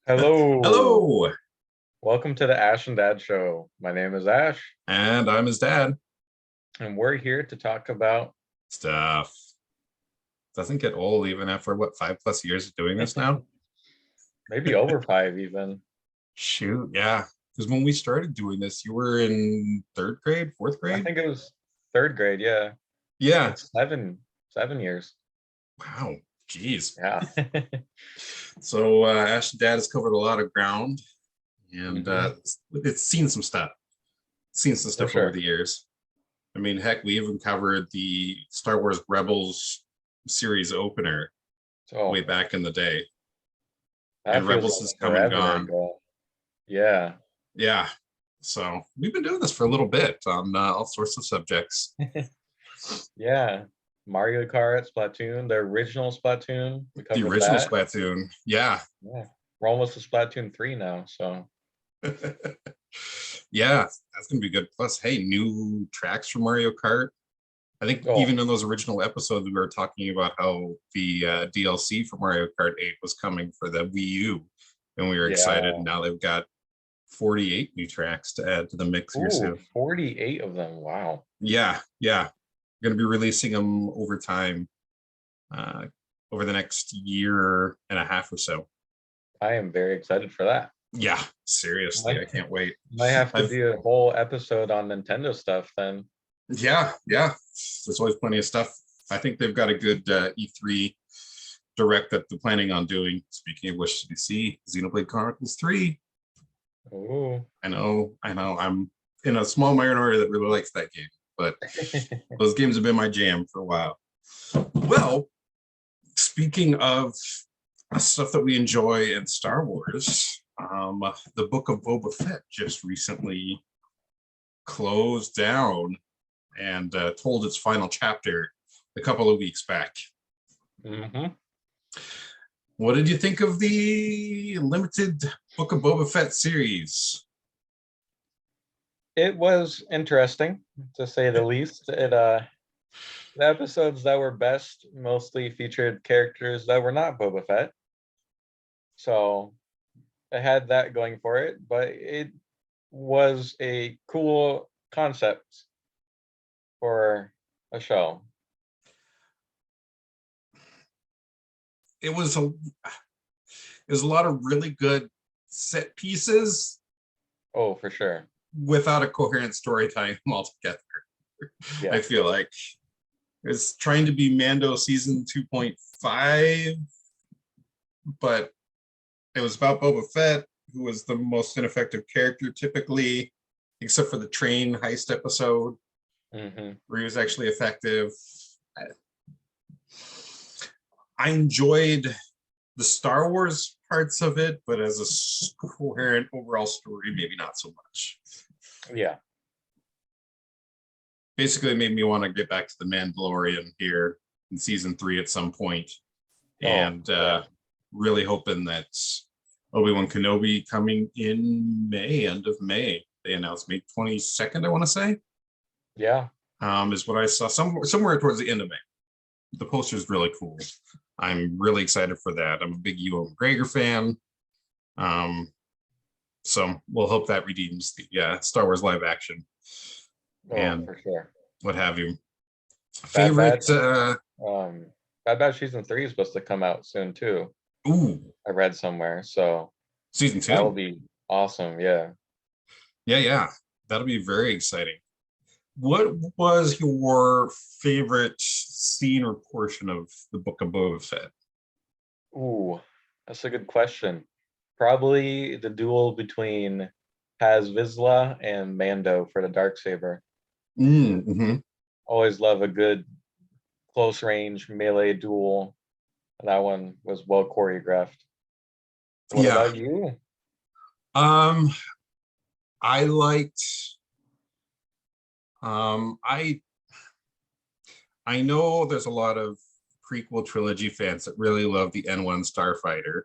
Hello. Hello, Welcome to the Ash and Dad Show. My name is Ash, and I'm his dad. and we're here to talk about Stuff doesn't get old even after what 5+ years of doing this now. maybe over five even. Shoot, yeah. Because when we started doing this, you were in third grade, fourth I grade. think it was third grade. Yeah, Yeah. it's 7 years. Wow. Jeez. Yeah. So Ash and Dad has covered a lot of ground, and Hmm. it's seen some stuff. Seen some For stuff over sure. the years. I mean, heck, we even covered the Star Wars Rebels series opener way So back in the day, that and feels Rebels like has come and forever gone. ago. Yeah. Yeah. So we've been doing this for a little bit on all sorts of subjects. Yeah. Mario Kart, Splatoon, the original Splatoon. We The covered original that. Splatoon. Yeah. Yeah. We're almost to Splatoon 3 now. So, Yeah, that's gonna be good. Plus, hey, new tracks for Mario Kart. I think oh, even in those original episodes, we were talking about how the DLC for Mario Kart 8 was coming for the Wii U, and we were excited. yeah. Now they've got 48 new tracks to add to the mix here Ooh, soon. 48 of them. Wow. Yeah, yeah. Going to be releasing them over time, uh, over the next year and a half or so. I am very excited for that. Yeah, seriously, Might I can't wait. might have to I've do a whole episode on Nintendo stuff then. yeah, there's always plenty of stuff. I think they've got a good E3 direct that they're planning on doing. Speaking of which, did you see Xenoblade Chronicles 3? Ooh. I know. I'm in a small minority that really likes that game, but those games have been my jam for a while. Well, speaking of stuff that we enjoy in Star Wars, the Book of Boba Fett just recently closed down and told its final chapter a couple of weeks back. Hmm. What did you think of the limited Book of Boba Fett series? It was interesting to say the least. The episodes that were best mostly featured characters that were not Boba Fett. So it had that going for it, but it was a cool concept for a show. It was a it was a lot of really good set pieces Oh, for sure. without a coherent story tying them all together. I Yeah. feel like it's trying to be Mando season 2.5, but it was about Boba Fett, who was the most ineffective character typically, except for the train heist episode Hmm. where he was actually effective. I enjoyed the Star Wars parts of it, but as a coherent overall story, maybe not so much. Yeah. Basically, it made me want to get back to the Mandalorian here in season 3 at some point, Oh, and yeah. really hoping that Obi-Wan Kenobi coming in May, end of May. They announced May 22nd, I want to say, Yeah. is what I saw somewhere towards the end of May. The poster is really cool. I'm really excited for that. I'm a big Ewan McGregor fan. Um, so we'll hope that redeems the Star Wars live action Oh, and for sure. what have you. Bad Favorite? Batch. Bad Batch season 3 is supposed to come out soon too. Ooh, I read somewhere, so season that will two. be awesome. Yeah. Yeah, that'll be very exciting. What was your favorite scene or portion of the Book of Boba Fett? Ooh, that's a good question. Probably the duel between Paz Vizsla and Mando for the Darksaber. Mm-hmm. Always love a good close range melee duel. That one was well choreographed. What Yeah. about you? Um, I liked. I know there's a lot of prequel trilogy fans that really love the N1 Starfighter.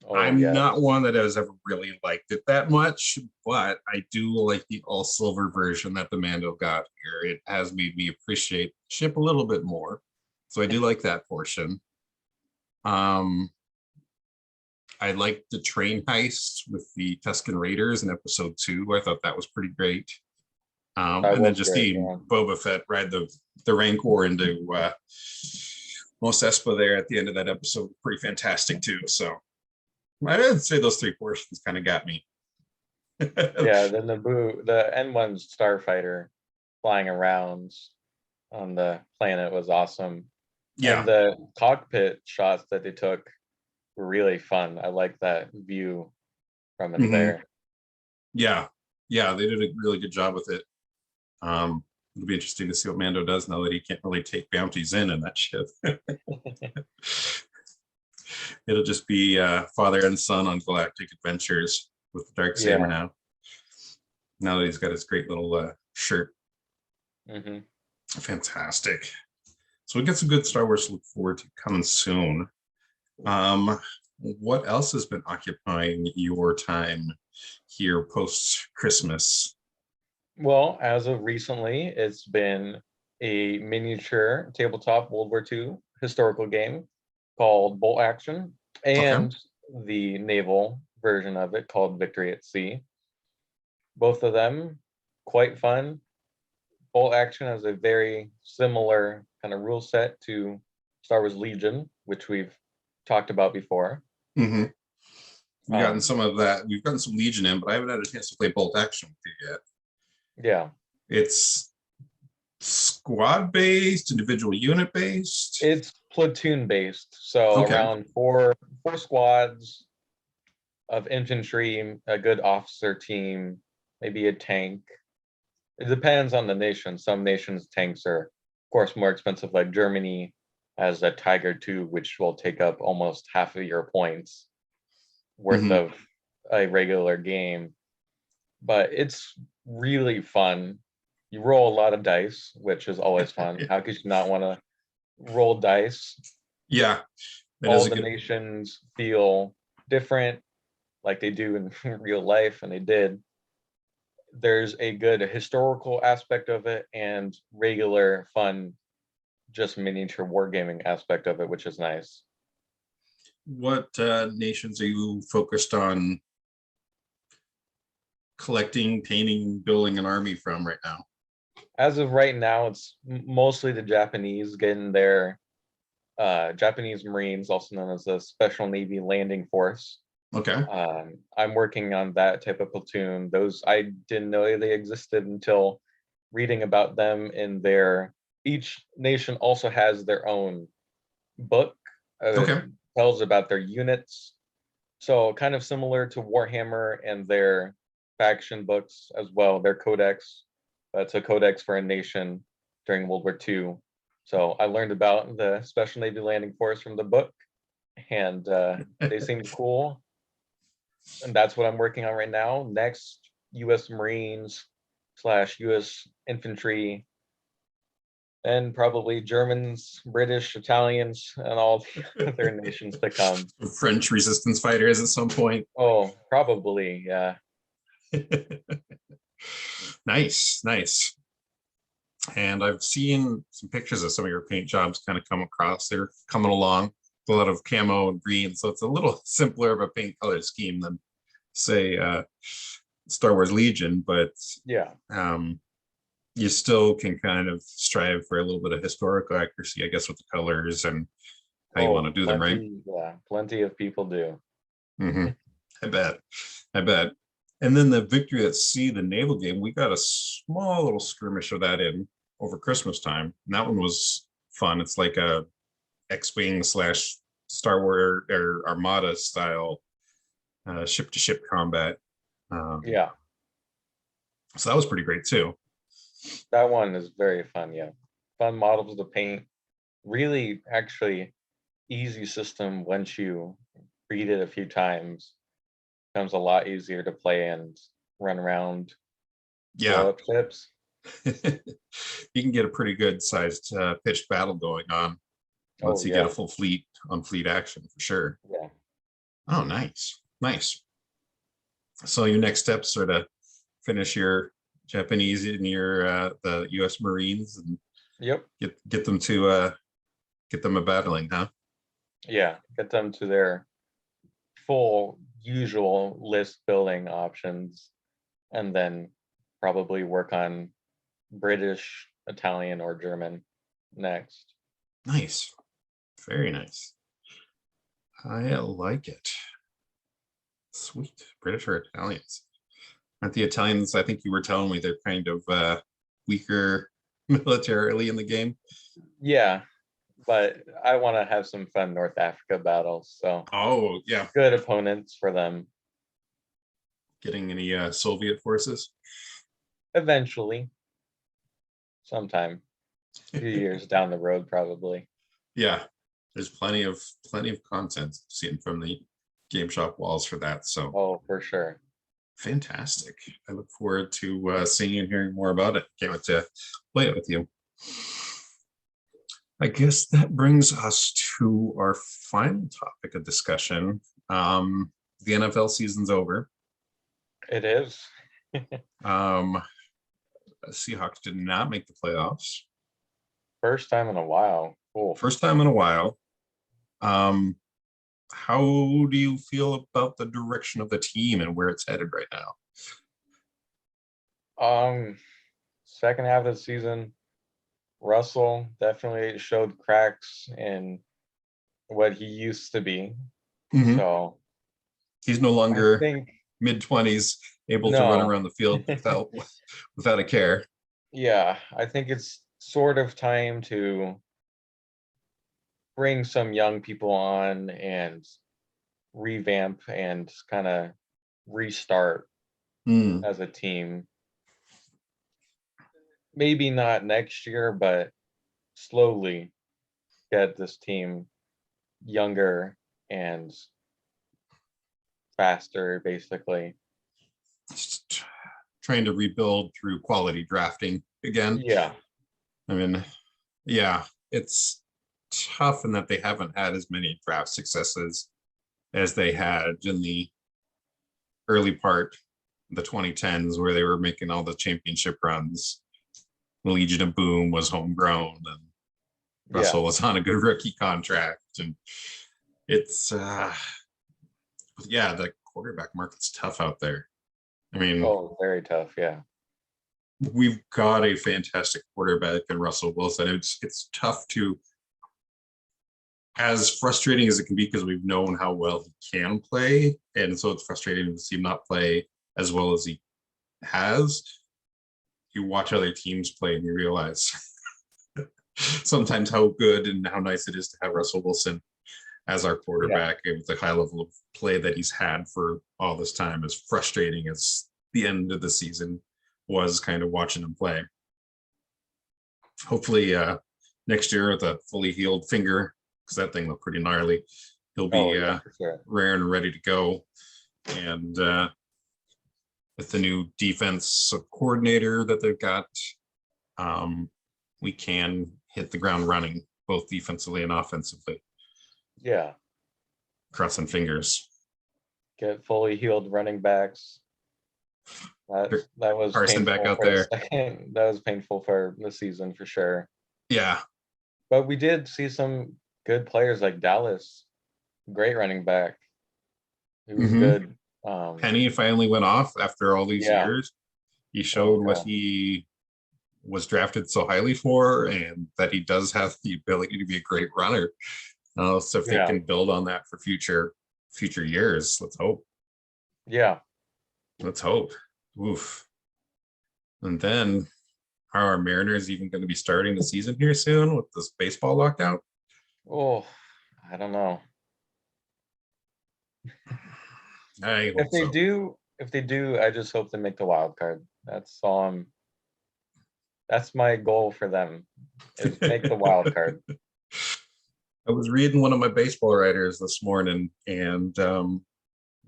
Oh, I'm not yes. one that has ever really liked it that much, but I do like the all silver version that the Mando got here. It has made me appreciate the ship a little bit more. So I do like that portion. Um, I liked the train heist with the Tusken Raiders in episode 2. I thought that was pretty great. That And then was just great. seeing Yeah. Boba Fett ride the Rancor into Mos Espa there at the end of that episode, pretty fantastic too. So I'd say those 3 portions kind of got me. Yeah, the Naboo, the N1 starfighter flying around on the planet was awesome. Yeah. And the cockpit shots that they took were really fun. I like that view from in there. Yeah. Yeah. They did a really good job with it. It'll be interesting to see what Mando does now that he can't really take bounties in that ship. It'll just be father and son on galactic adventures with the Darksaber now. Now that he's got his great little shirt. Fantastic. So we got some good Star Wars to look forward to coming soon. What else has been occupying your time here post Christmas? Well, as of recently, it's been a miniature tabletop World War II historical game called Bolt Action, and the naval version of it called Victory at Sea. Both of them quite fun. Bolt Action has a very similar kind of rule set to Star Wars Legion, which we've talked about before. We've gotten some of that. We've gotten some Legion in, but I haven't had a chance to play Bolt Action with you yet. Yeah. It's squad based, individual unit based. It's platoon based. So around four squads of infantry, a good officer team, maybe a tank. It depends on the nation. Some nations' tanks are, of course, more expensive, like Germany has a Tiger II, which will take up almost half of your points worth of a regular game. But it's really fun. You roll a lot of dice, which is always fun. How could you not want to roll dice? Yeah. All the nations feel different, like they do in real life, and they did. There's a good historical aspect of it and regular fun, just miniature wargaming aspect of it, which is nice. What nations are you focused on collecting, painting, building an army from right now? As of right now, it's mostly the Japanese getting their Japanese Marines, also known as the Special Navy Landing Force. Okay. I'm working on that type of platoon. Those, I didn't know they existed until reading about them in their, each nation also has their own book. It tells about their units. So kind of similar to Warhammer and their faction books as well, their codex. It's a codex for a nation during World War II. So I learned about the Special Navy Landing Force from the book, and they seemed cool. And that's what I'm working on right now. Next, U.S. Marines / U.S. infantry, and probably Germans, British, Italians, and all the other nations to come. French resistance fighters at some point. Oh, probably, yeah. Nice. And I've seen some pictures of some of your paint jobs kind of come across. They're coming along. A lot of camo and green, so it's a little simpler of a paint color scheme than, say, Star Wars Legion, but yeah, you still can kind of strive for a little bit of historical accuracy, I guess, with the colors and how you want to do them, right? Yeah, plenty of people do. I bet. And then the Victory at Sea, the naval game, we got a small little skirmish of that in over Christmas time, and that one was fun. It's like a X-Wing / Star Wars or Armada style ship-to-ship combat. Yeah. So that was pretty great too. That one is very fun, yeah. Fun models to paint. Really, actually, easy system once you read it a few times. Becomes a lot easier to play and run around. Yeah. Blow up ships. You can get a pretty good sized pitched battle going on once you get a full fleet on fleet action for sure. Yeah. Oh, nice. So your next steps are to finish your Japanese in your the U.S. Marines and get them to get them a battling, huh? Yeah, get them to their full usual list building options, and then probably work on British, Italian, or German next. Nice. Very nice. I like it. Sweet. British or Italians? Aren't the Italians, I think you were telling me, they're kind of weaker militarily in the game? Yeah, but I want to have some fun North Africa battles, so Oh, yeah. good opponents for them Getting any Soviet forces? eventually, sometime, a few years down the road, probably. Yeah. There's plenty of content seen from the game shop walls for that. So Oh, for sure. fantastic. I look forward to seeing and hearing more about it. Can't wait to play it with you. I guess that brings us to our final topic of discussion. The NFL season's over. It is. Seahawks did not make the playoffs. First time in a while. Cool. First time in a while. How do you feel about the direction of the team and where it's headed right now? Second half of the season, Russell definitely showed cracks in what he used to be. Mhm. So He's no I longer think mid-20s, able to run no. around the field without a care. Yeah, I think it's sort of time to bring some young people on and revamp and kind of restart Hmm. as a team. Maybe not next year, but slowly get this team younger and faster, basically. Just trying to rebuild through quality drafting again. Yeah, I mean, yeah, it's tough in that they haven't had as many draft successes as they had in the early part of the 2010s, where they were making all the championship runs. Legion of Boom was homegrown, and yeah. Russell was on a good rookie contract, and it's yeah, the quarterback market's tough out there. I mean, Oh, very tough. Yeah, we've got a fantastic quarterback in Russell Wilson. It's tough to, as frustrating as it can be, because we've known how well he can play, and so it's frustrating to see him not play as well as he has. You watch other teams play and you realize sometimes how good and how nice it is to have Russell Wilson as our yeah, quarterback with the high level of play that he's had for all this time. As frustrating as the end of the season was, kind of watching him play. Hopefully next year with a fully healed finger, because that thing looked pretty gnarly, he'll oh be yeah, for sure. rare and ready to go. And with the new defense coordinator that they've got, we can hit the ground running, both defensively and offensively. Yeah, Crossing fingers. get fully healed running backs. That was Carson painful back out for a there. second. That was painful for the season for sure. Yeah. But we did see some good players like Dallas, great running back. He was Mm-hmm. good. Penny finally went off after all these Yeah. years. He Oh showed what yeah. he was drafted so highly for, and that he does have the ability to be a great runner. So if they Yeah. can build on that for future years, let's hope. Yeah. Let's hope. Oof. And then, how are Mariners even going to be starting the season here soon with this baseball lockout? Oh, I don't know. I hope so. If they do, I just hope they make the wild card. That's my goal for them, is make the wild card. I was reading one of my baseball writers this morning, and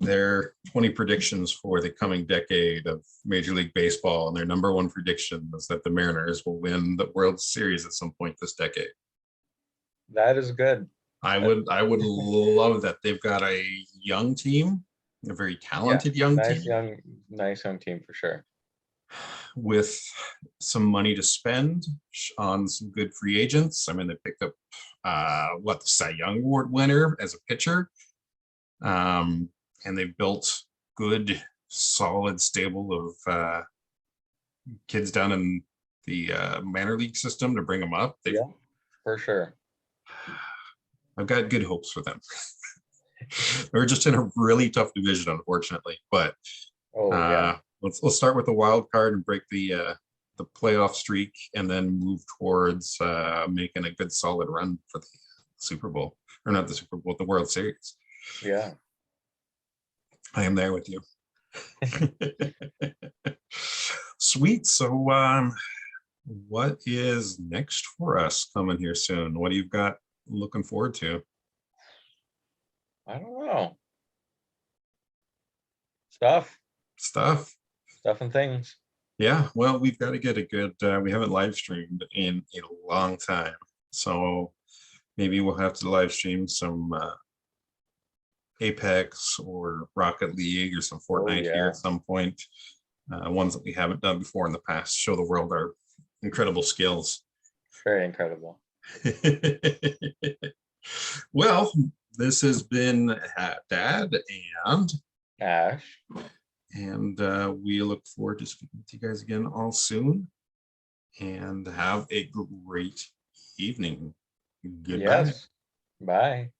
their 20 predictions for the coming decade of Major League Baseball, and their number one prediction is that the Mariners will win the World Series at some point this decade. That is good. I would love that. They've got a young team, a very Yeah. talented young team Nice young team for sure. with some money to spend on some good free agents. I mean, they picked up the Cy Young Award winner as a pitcher. And they've built good, solid stable of kids down in the minor league system to bring them up. Yeah, for sure. I've got good hopes for them. They're just in a really tough division, unfortunately. But Oh yeah, let's start with the wild card and break the playoff streak, and then move towards making a good solid run for the Super Bowl, or not the Super Bowl, the World Series. yeah. I am there with you. Sweet. So what is next for us coming here soon? What do you got looking forward to? I don't know. Stuff and things. Yeah, well, we've got to get a good we haven't live streamed in a long time, so maybe we'll have to live stream some Apex or Rocket League or some Fortnite here Yeah. at some point. Ones that we haven't done before in the past, show the world our incredible skills. Very incredible. Well, this has been Dad and Ash. and we look forward to speaking to you guys again all soon, and have a great evening. Goodbye. Yes. Bye.